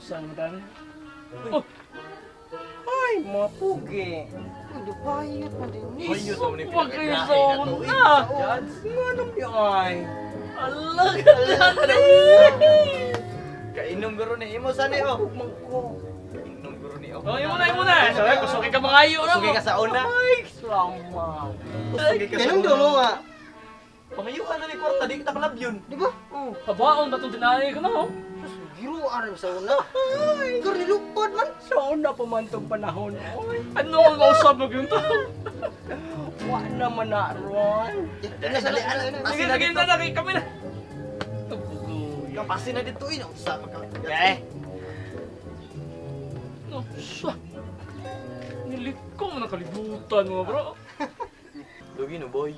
Saan mo tayo? Oh! Ay, mga pugi. Hindi payot na din. Hayot naman yung Huwag kayo sa una! Anong yun? Allah ka dyan! Kainom garo ni imo sani oh. Pugmang ko. Inom garo ni oh. Oh, yun muna! Sabi, kusukin ka mga ayo na Sugi ka sa una. Ay, salamat. Sugi ka sa Ganun una. daw mo nga. Pangayuhan na ni kwarta di kita kalab yun. Di ba? Kabaon ba itong tinanay ko na, oh? Giruan sa una. Ay, nilupad man. Sa una pa man itong panahon. Ay, Ano ang mausap mo yung tao? wala naman na ron. Dali, Sige, sige na, naki kami na! Kapasin na dito ino. Sa pagka. Eh, No, sa... Niliko mo na kalibutan mo, bro. Lugi no boy.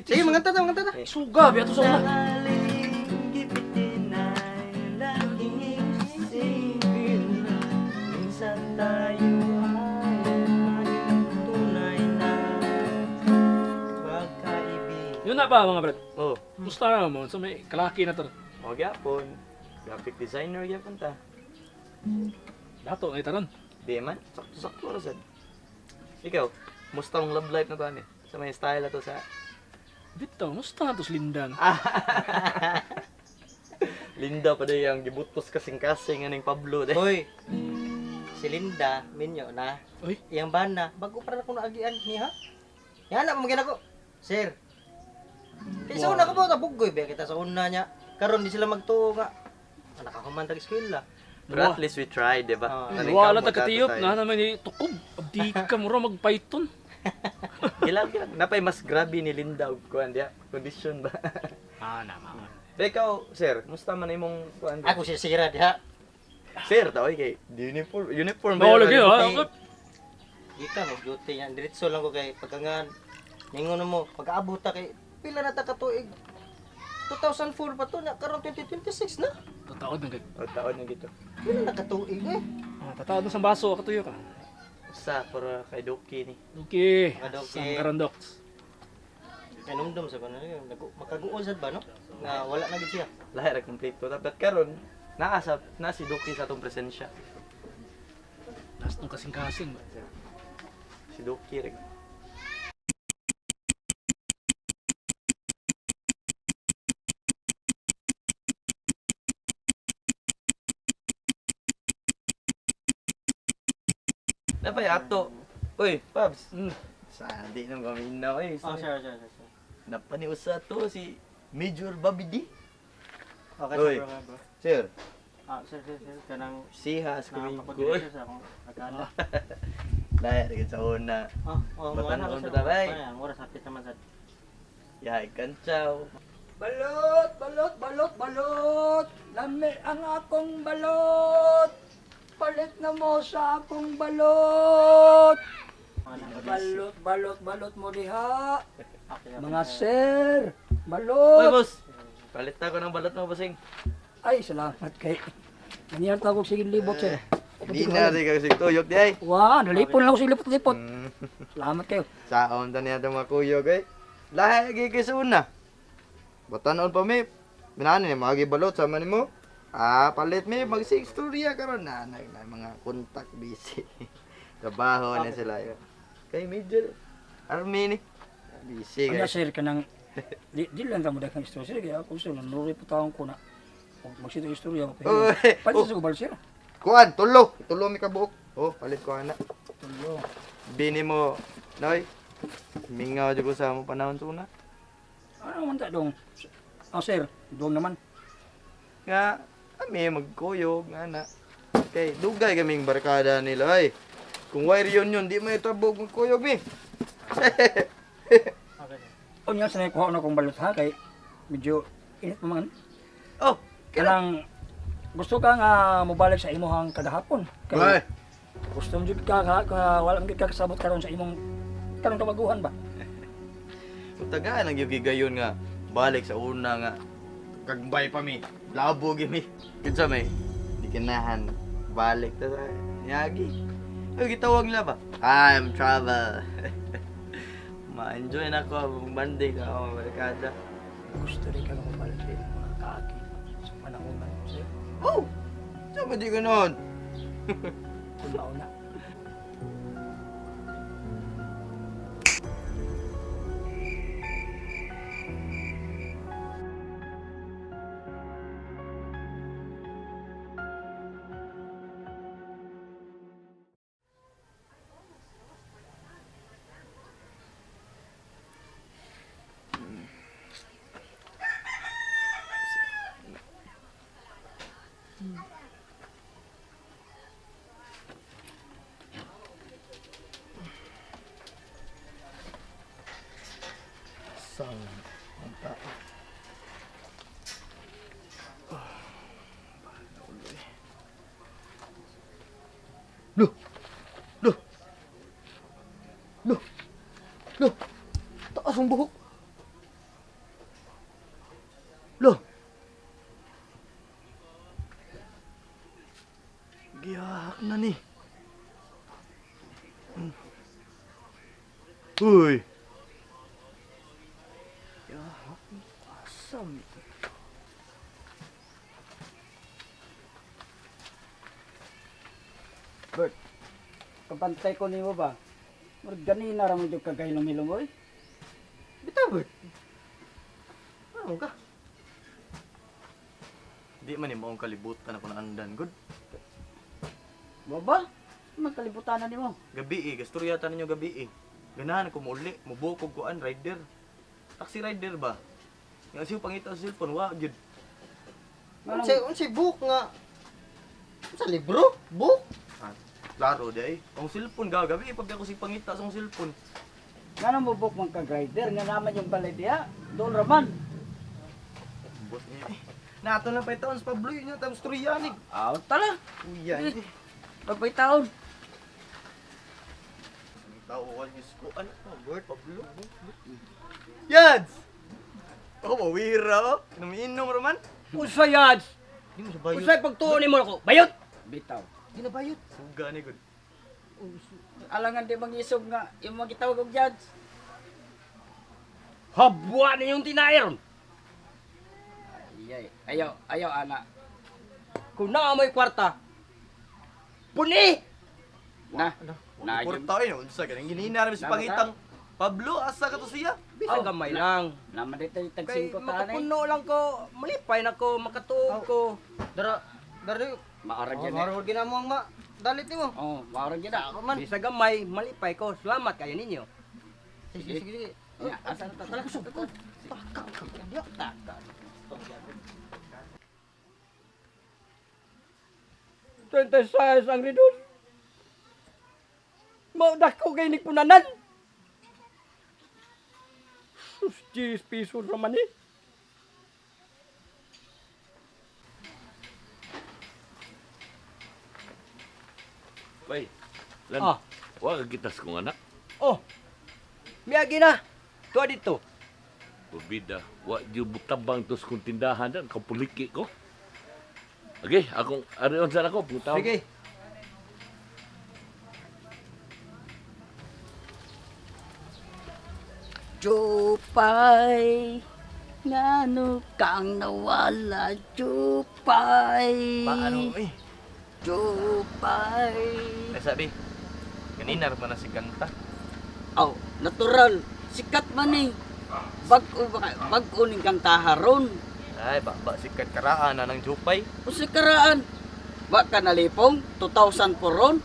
sige, mga tata, mga tata. Suga, biya to sa una. Yun na ba, mga bro? Oh, Gusto na mo, so may kalaki na to. o gyapon. Graphic designer gyapon ta. Dato, ay taron. Di man. Sakto ra sad. Ikaw, musta ang love life na to ani? Sa may style na to sa Bito, musta na to si Lindan? Linda pa day ang gibutos kasing-kasing aning Pablo de. Hoy, si Linda, minyo na. Uy, Iyang bana, bago pa na ako naagian niya. Yan na, pamagyan ako. Sir. Sa una ka po, tabugoy ba kita sa una niya. Karon di sila magtuo nga. Nakakumantag eskwela. Pero at least we tried, di ba? Ah. Naning wala kamot ta katiyop ato na tayo. naman ni tukob. Abdi ka mo ra mag-python. Gilang. Napay mas grabe ni Linda og kuan dia. Condition ba? Naman. Pero ikaw, sir, musta man imong kuan? Ako si Sira diha. Sir, taoy kay uniform Bawal lagi, yun? ha? Gika mo duty niya. Diretso lang ko kay pagkangan. Ningon mo, pag-aabot ta kay pila na ta ka tuig. 2004 pa to na karon 2026 na. Tataod na kay. O taon na gito. Pila na ka tuig eh. Tataod na sa baso, katuyo ka. Usa para kay Doki ni. Okay. Mga doki. Sa karandox. Kay numdum sa kuno makaguol sad ba no? Na wala na gid siya. Lahi ra kompleto. Dapat karon na si Doki sa atong presensya. Last nung kasing-kasing. Si Doki rin. Napay ato. Uy, Pabs. Sana di nang gaminaw eh. Oh, sure. Napaniusa to si Major Bobby D. Okay, Uy. bro. Sir, Sir. Kanang sihas kami nakapagod ko. sa akong agala. Lahi rin sa una. Batan ko na bay. Ang oras hapit naman sa. Yahay kantsaw. Balot! Lami ang akong balot! Palit na mo sa akong balot! Balot mo diha! Mga sir! Uy, Balot! boss. Palit na ko ng balot mo, bossing. Ay, salamat kay... Nangyar tawag sige libot sir. Di na rin kasi tuyok di ay. Wow, nalipon lang ako sa lipot-lipot. Mm. Salamat kayo. Saon ta niya itong mga kuyog ay. Lahi lagi kay sa una. Batanon pa mi. Minano ni mga gibalot sama nimo. Palit mi mag-sig storya karon na mga kontak busy. Trabaho na sila. Kay Major Army ni. Busy Ano guys. sir kanang... Di lang ka mo daghang istorya. Sige, ako gusto lang. Nuri po taong ko na. Magsito istorya ko. Uy, Palit sa kubal sir. Kuan, tulo mi ka buok. Oh, palit ko ana. Tulo. Bini mo, noy. Mingaw jud ko sa mo panahon sa una. Ano man ta dong? Sir, dong naman. Nga kami magkuyog nga na. Kay dugay kaming barkada nila ay. Kung wire yun, di may tabog magkuyog mi. O niya sanay kuha na kong balot ha kay medyo init pa man. Oh, Kanang gusto ka nga mobalik sa imuhang kadahapon. Ay. Gusto mo jud wala mo ka kasabot karon sa imong karong kabaguhan ba? Tagaan ang gigayon nga balik sa una nga kagbay pa mi. Labo gimi. Kinsa may di kinahan balik ta sa Yagi. Ay gitawag nila ba? I'm travel. Ma-enjoy na ko ang bandi ka ako barkada. Gusto rin ka nga mobalik sa imong mga kaagi sa panahon na sir. Oh! Sama di ganon. Una-una. Saan ang tao? Loh! Loh! Loh! Loh! Taas ang buhok! Loh! Gihahak na ni. Uy! Gihahak ni. Asam. Bert, kapantay ko nimo ba? Murag ganina ra mo jud kagahilom-hilom oy. Bitaw, Bert. Ano ka? Di man yung maong kalibutan ako na andan, good. Baba? Magkalibutan na nimo. Gabi gasturyatan ninyo gabi Ganahan ko muli, mubukog ko an rider. Taxi rider ba? Nga siya pangita sa cellphone, wa gyud. Unsay book nga? Sa libro? Book? Ah, klaro di ay. Ang cellphone gagabi pag ako si pangita sa akong cellphone. Nga nang bubok man kag rider nga naman yung balay diha. Doon raman. Boss niya Nato na pa taon sa Pablo yun tapos storyanig. Aw, tala. Uya. Pagpay taon. Tao ko ko ano Bert Pablo. Yads. Oh, mawira oh. Numiinom raman. Usay yads. Di mo sa bayot. Usay pagtuon nimo ako. Bayot. Bitaw. Di na bayot. Suga ni good. Alangan di mangisog nga yung mga gitawag og judge. Habwa na yung tinayon. Ayay, ayaw ana. Kung naa mo'y kwarta. Puni! Na. Na Puro yun. tao yun. Unsa ka nang ginina rin si pangitang Pablo asa ka to siya. Bisa gamay lang. Naman dito yung tag Kay 5 tanay. makapuno lang ko. Malipay na ko. Makatuog ko. Dari. Maorag yan eh. Marod ginamo ang dalit nimo. Oh, maorag yan ah. Ako man. Bisa gamay. Malipay ko. Salamat kayo ninyo. Sige, sige, sige. Ya, asa na Tala kusog ko. Twenty-size ang ridon. Maudah ko kay nigpunanan. Sus, 10 piso naman eh. Bay, lan, Ah. wag kita sa kong anak. Oh, miyagi na. Tuwa dito. Bubida, wag yung butabang to sa kong tindahan dan, kapuliki ko. Okay, akong arion sa ako, punta ako. Sige. Jupay, ngano kang nawala, Jupay. Paano eh? Jupay. Sabi, kanina rin na si kanta. Oh, natural. Sikat man eh. Bag-o ning kantaharon. Ay, ba sikat karaan na ng Jupay. O si karaan. Wa ka nalipong, 2,000 po ron.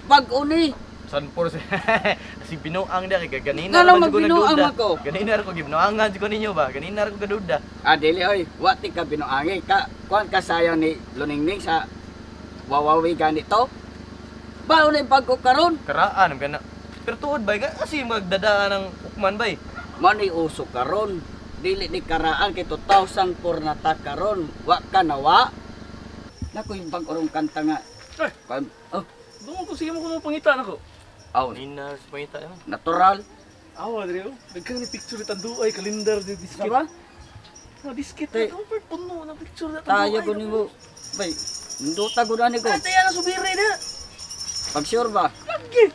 Bag-o ni. San por si binuang da kay ganina Nga lang man siguro magbinuang nagduda. ako. Ganina ra ko gibinuangan siguro ninyo ba? Ganina ra ko gaduda. Ah, dili oy. Wa ti ka binuangi. Kuan ka sayo ni Luningning sa wawawi ganito. Bao na yung bag-o karon. Karaan kana. Pero tuod ba kasi magdadaan ng ukman bay. Mani uso karon. Dili ni karaan kay 2,000 por nata karon. Wa ka nawa. Nako yung bag-orong kanta nga. Eh. Oh, Doon ko sige mo kung pangitan ako. aw, Nina sa pangita yan. natural. Awa, Adrio. Nagkang ni picture ito. Ay, kalendar di diskit. Diba? Ah, diskit Tay- na. Ang puno ng picture na. Tayo ko ni mo. Bay, nduta ko na ni ko. Ay, tayo na subiri na. Pag sure ba? Lagi.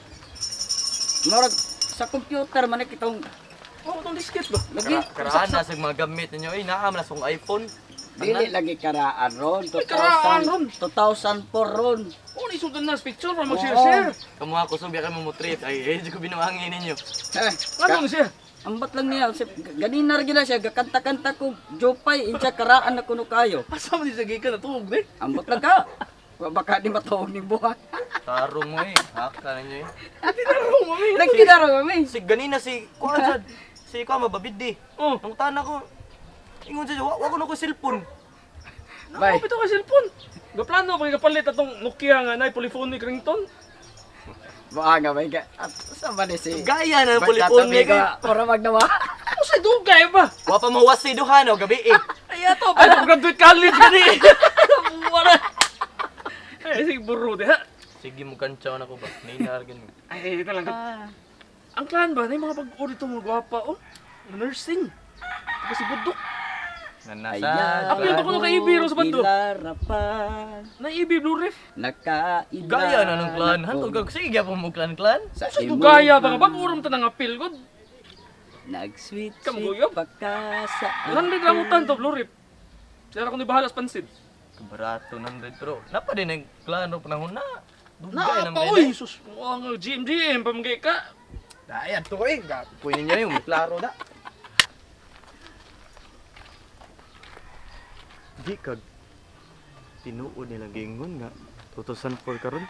Murag sa computer man kitong Oo, itong diskit ba? lagi. Karaan na sa mga gamit ninyo. Ay, naam na song iPhone. Dili lagi karaan ron. karaan ron. 2004 ron. Oh, isudan na sa picture para mag-share-share. Kamu ako subya kay mo trip. Ay, di ko binuangin ninyo. Eh, Ano siya? ambat lang niya. Ganina rin siya. Gakanta-kanta ko. Jopay. Insya karaan na kuno kayo. Asa man di sa gikan na tuog ni? Ambat lang ka. Baka di matuog ni buhay. Tarong mo eh. Haka ninyo eh. Tinaro mo mi. Nagkinaro kami. Si ganina si kuan sad. Si kuan mababid di. Oh, Nung tana ko. Ingon siya, wa ko na ko cellphone. Bay. kapit ka cellphone. Gaplano pa kapalit atong Nokia nga nay polyphonic ringtone. Baka nga bay ka. At saan ba ni si... Gaya na Magtatabi pulipon ni ka. Para magnawa. Ano sa dugay ba? Wa pa mawasi duha no gabi eh. Ay ato pa graduate college gani. Wala. Eh sige buro de ha. Sige mo kantsaw na ko ba. Ninar ganun. Ay ito lang. Ang clan ba nay mga pag-uri to mga gwapa oh. Nursing. Kasi budok. Nanasa. Apil pa ko kay Ibiro sa bando. Ilarapan. Na Ibi Blue Reef. Nakaila. Gaya na ng clan. Hantog kag sige gyapon mo clan. Sa Sa imo dugaya ba ba urom ta nang apil god. Nag-sweet Kamuyop. baka sa... Landed lang utan to Blue Reef. Sira ko ni bahalas pansid. Barato nang pero napa din ang klano panahon na. Na Dugay nang pa oy sus. Ang GM pamagay ka. Dayan to eh. Kuinin niya yung klaro da. Di kag tinuod nila gingon nga 2004 karon.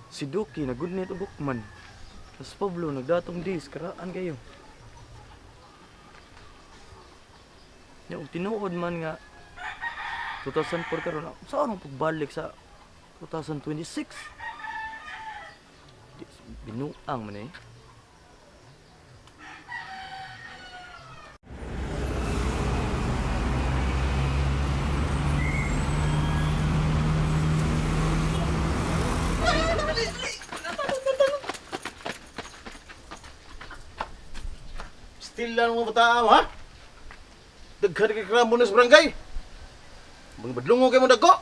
Si Duki nagudnit og bukman. Tas Pablo nagdatong dis karaan kayo. Ya og tinuod man nga 2004 karon. Saan mo pagbalik sa 2026? Binuang man eh. Still lang mo bataw, ha? Daghan kay kramo sa barangay. Bang badlungo kay mo dagko.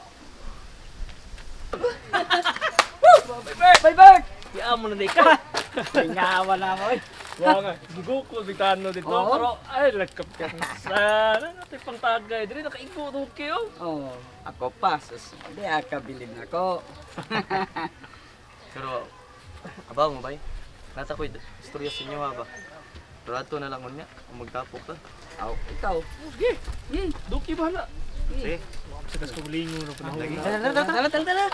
Bye. Ya mo na di ka. Ngawa na mo eh. Wa nga, gugukol bitano dito Oo. pero ay lakap ka sana natin pang tagay diri nakaigo to kayo. Oh, ako pa. Di akabilin ako. Pero abang mo bay. Nasa ko istorya sa inyo ha ba. Rato na lang unya kung magtapok ka. Aw, ikaw. Sige, duki bahala. Sige. Sa kas kabulingon na panahon. Tala.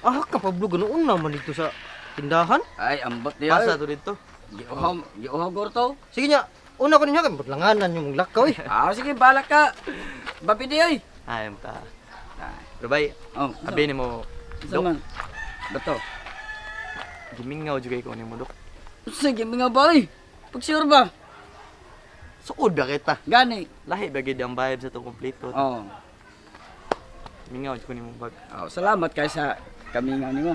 Ah, kapablo ganoon naman dito sa tindahan. Ay, ambot niya. Pasa to dito. Giuhagor to. Sige nya, una ko ninyo kay langanan yung lakaw eh. Ah, sige, balak ka. Bapidi ay. Ayam ta. Pero bay, Oh, abi ni mo Sa man. Bato. gimingaw juga ikaw ni mo dok. Sige, mga boy. Pag sure ba? Suod ba kita? Gani. Lahi ba gid ang bayad sa itong kompleto? Oh. Mingaw ko ni mo bag. Oh, salamat kay sa kami nga nimo.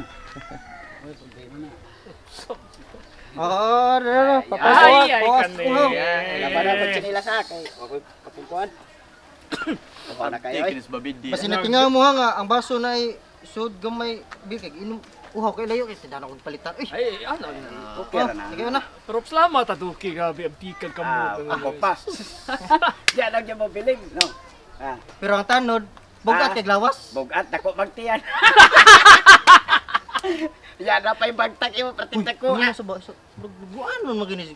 Ah, dala, Ay, papasok. kani. Laban na pag sinila sa kay ako kapungkuan. Ako na kayo ay. Kinis babidi. Basta natinga mo ha nga, ang baso na ay sud gamay big kay inom. Uhaw kay layo kay tindahan akong palitan. Uy, Ay, ano Okay ra na. sige na. pero salamat at duki gabi ang tikag ka mo. Ako pas. Diyan lang niya mo biling, no. Ah, Pero ang tanod, bugat kay glawas. bugat ako magtiyan. Yan na pa yung bagtak yung pratinta ko. Uy, sa baso. Buwan nun maginis.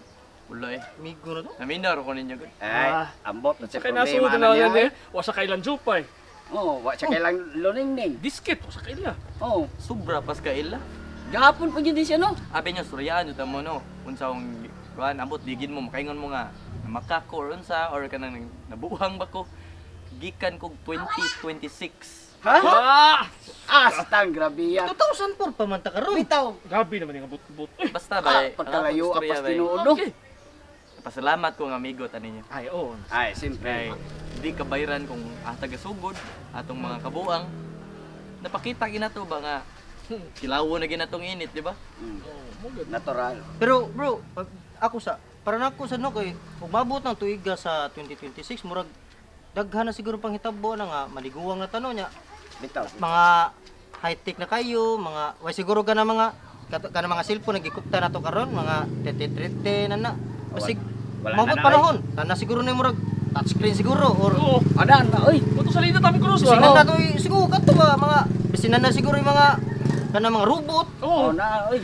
Wala eh. Migo na to. Naminaw ko ninyo gud. Ay, ambot na Sa sa kay problema nasuod na na niya. yan eh. Wa sa kailan jupay. Oh, wa siya kailang luningning. Disket wa sa kaila. Oh, Sobra pas ka ila. gahapon pa yun din siya, no? Abi niya suryaan uta mo no. Unsa ang kuan ambot digid mo makaingon mo nga makako or unsa or kanang nabuhang ba ko gikan kog 2026. Ah! Astang, grabe yan. 2004 pa man ta karon. Bitaw. Gabi naman yung abot-bot. Basta ba? Pagkalayo, ang akong istorya, apas bay. tinuod, no? Okay. Pasalamat ko nga amigo tani niyo. Ay, oo. Ay, siyempre. Kay di kabayran kung taga-sugod atong mga kabuang. Napakita ginato ba nga kilawo na ginatong init, di ba? Natural. Pero bro, pag ako sa para nako sa no kay ug mabot ng tuiga sa 2026 murag daghan na siguro pang hitabo na nga maliguwang na tanong niya. Bitaw. Mga high-tech na kayo, mga way siguro ka na mga kana mga cellphone nagikupta na to karon, mga 30 na na. Basig Wala mabot na, panahon. Tana siguro na murag touchscreen siguro or Oo. Ada na oy. Ito sa lita tabi cross bisinan ba? na to siguro kadto ba mga bisinan na siguro yung mga kanang mga robot. Oo. Oh na oy.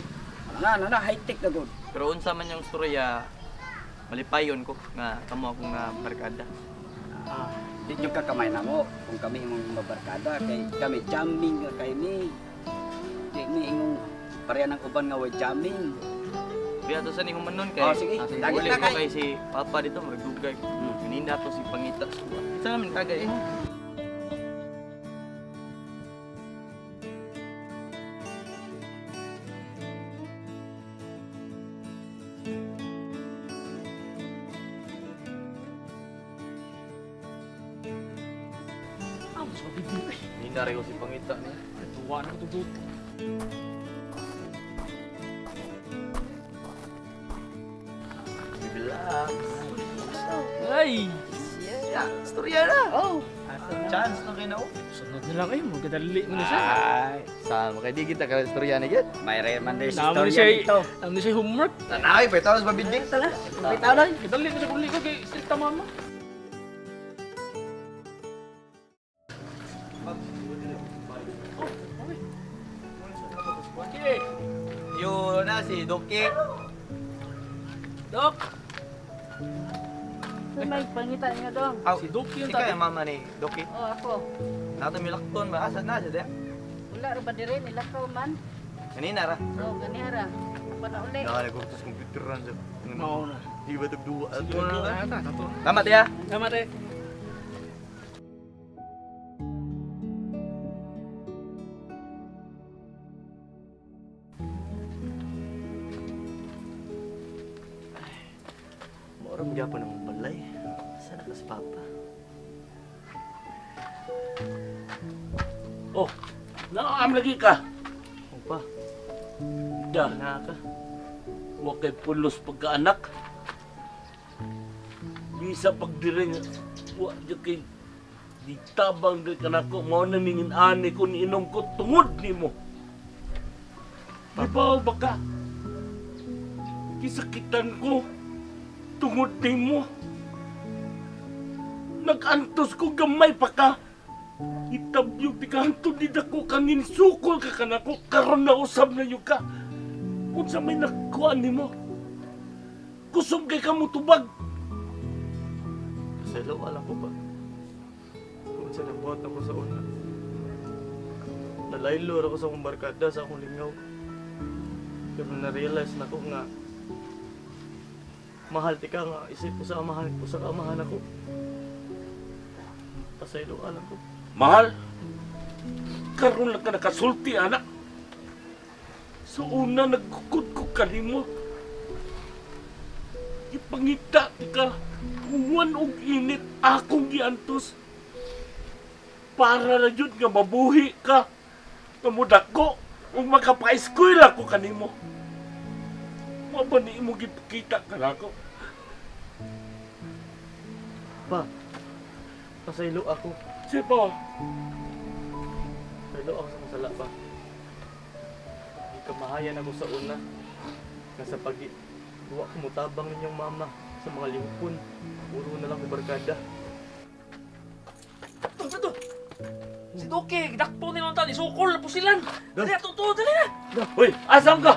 Na high tech na gud. Pero unsa man yung storya, malipayon ko nga kamo akong barkada. Di nyo kakamay na mo kung kami imong mabarkada kay kami jamming nga kay ni. Di mi ingong pareha ng uban nga way jamming. Biya to sa ni humanon kay. Oh, sige. Tagay Uli na ko kay. kay si Papa dito magdugay. Kanina to si Pangita. Isa namin tagay. Ah, mas mabibili. Kanina rin ko si Pangita niya. Tuwa na ko to. Relax. Ay! Yeah, storya na. Oh! Chance na kayo na oh. Sunod na lang kayo, magkadali mo na siya. Ay, Sama kay di kita ka storya ni gid. may reman din si Naman storya siya, dito. naman siya homework. Tanay, pa tawas mabindi. Tala, bitaw na. Kadali ko sa kuli ko kay stricta mama. Okay. Yo na si Doki. Dok! May pangita niyo dong. Aw, Si Doki yung ikaw tabi. yung mama ni Doki. Oh, ako. Nato milakton ba asa na siya? Wala ra ba dire nilakaw man? Kanina ra. Oh, ganihara. Apa na uli? Dali ko sa computeran sa. Mao na. Di ba tagduwa? Sige, ata, tato. Tama tiya. Tama te. Mora magyapon ng balay. Sana ka si Papa. Oh, naam lagi ka. Opa, Da, na ka. wa kay pulos pagkaanak. Bisa pagdiring wa jud kay ditabang di kanako mao na ningin ani ko ni inom ko tungod nimo. Di ba baka kisakitan ko tungod nimo. Nagantos ko gamay pa ka. Itabyo ti kanto di dako kangin sukol ka kanako karon na usab na yung ka. Unsa may nakuha nimo? Kusog kay kamo tubag. Selo, alam ko ba? Kung sa nabuhat ako sa una. Nalaylor ako sa akong barkada sa akong lingaw. Pero na-realize na ko nga mahal ti ka nga isip ko sa amahan ako. Pasaylo, alam ko. Mahal, karon lang ka nakasulti, anak. Sa una, nagkukod ko kanimo. Ipangita ti ka, huwan og init akong giantos. Para na yun nga mabuhi ka. Kamudak ko, kung makapa-eskwela ko kanimo. Maba ni mo gipakita ka na ako. Pa, pasaylo ako. Sipa, Pasaylo ako sa masala pa. Di kamahayan ako sa una. Nga sa duwa ko mutabang ninyong mama sa mga lingkon. Puro na lang ko barkada. Ito. Si Doki, dakpo nila ang tali. Sukol, pusilan. Dali, tuto, dali na. uy, asam ka?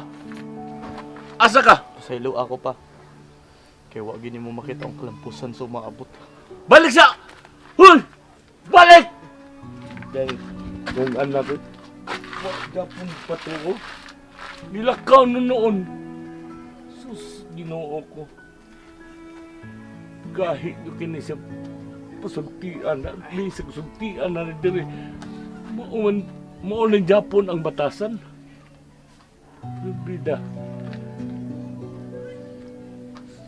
Asa ka? Pasaylo ako pa. Kaya wag gini mo makita ang kalampusan sa umaabot. Balik sa! Hoy! Balik! Dahil, yung anak ko, wala pong patuo. Nilakaw na noon. Sus, ginoo ko. Kahit yung kinisip, pasultian na, minsan pasultian na diri. Maulan Japon ang batasan. Bida.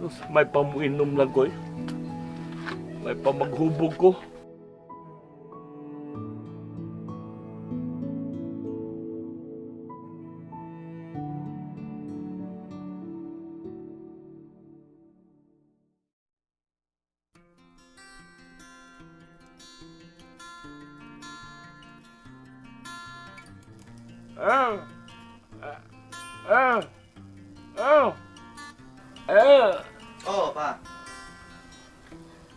Sus, may pamuinom lang ko eh. May pamaghubog ko. Oo, pa.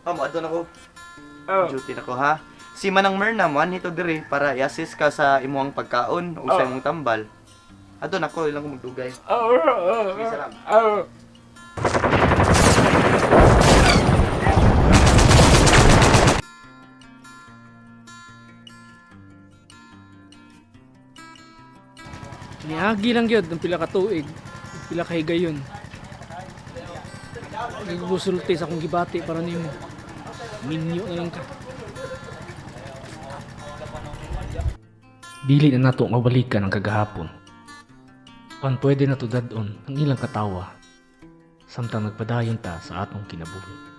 Pa, mo doon ako. Oh. Duty na ko ha. Si Manang Merna mo nito diri para i-assist ka sa imuhang pagkaon o sa imong tambal. Adon ako ilang ko magdugay. Bisa lang. Niagi lang yun, ang pila ka tuig, pila ka higayon. Nagbusulti sa akong gibati para nimo. Minyo na lang ka. Dili na nato mabalikan ang kagahapon. Pan pwede na to dadon ang ilang katawa. Samtang nagpadayon ta sa atong kinabuhi.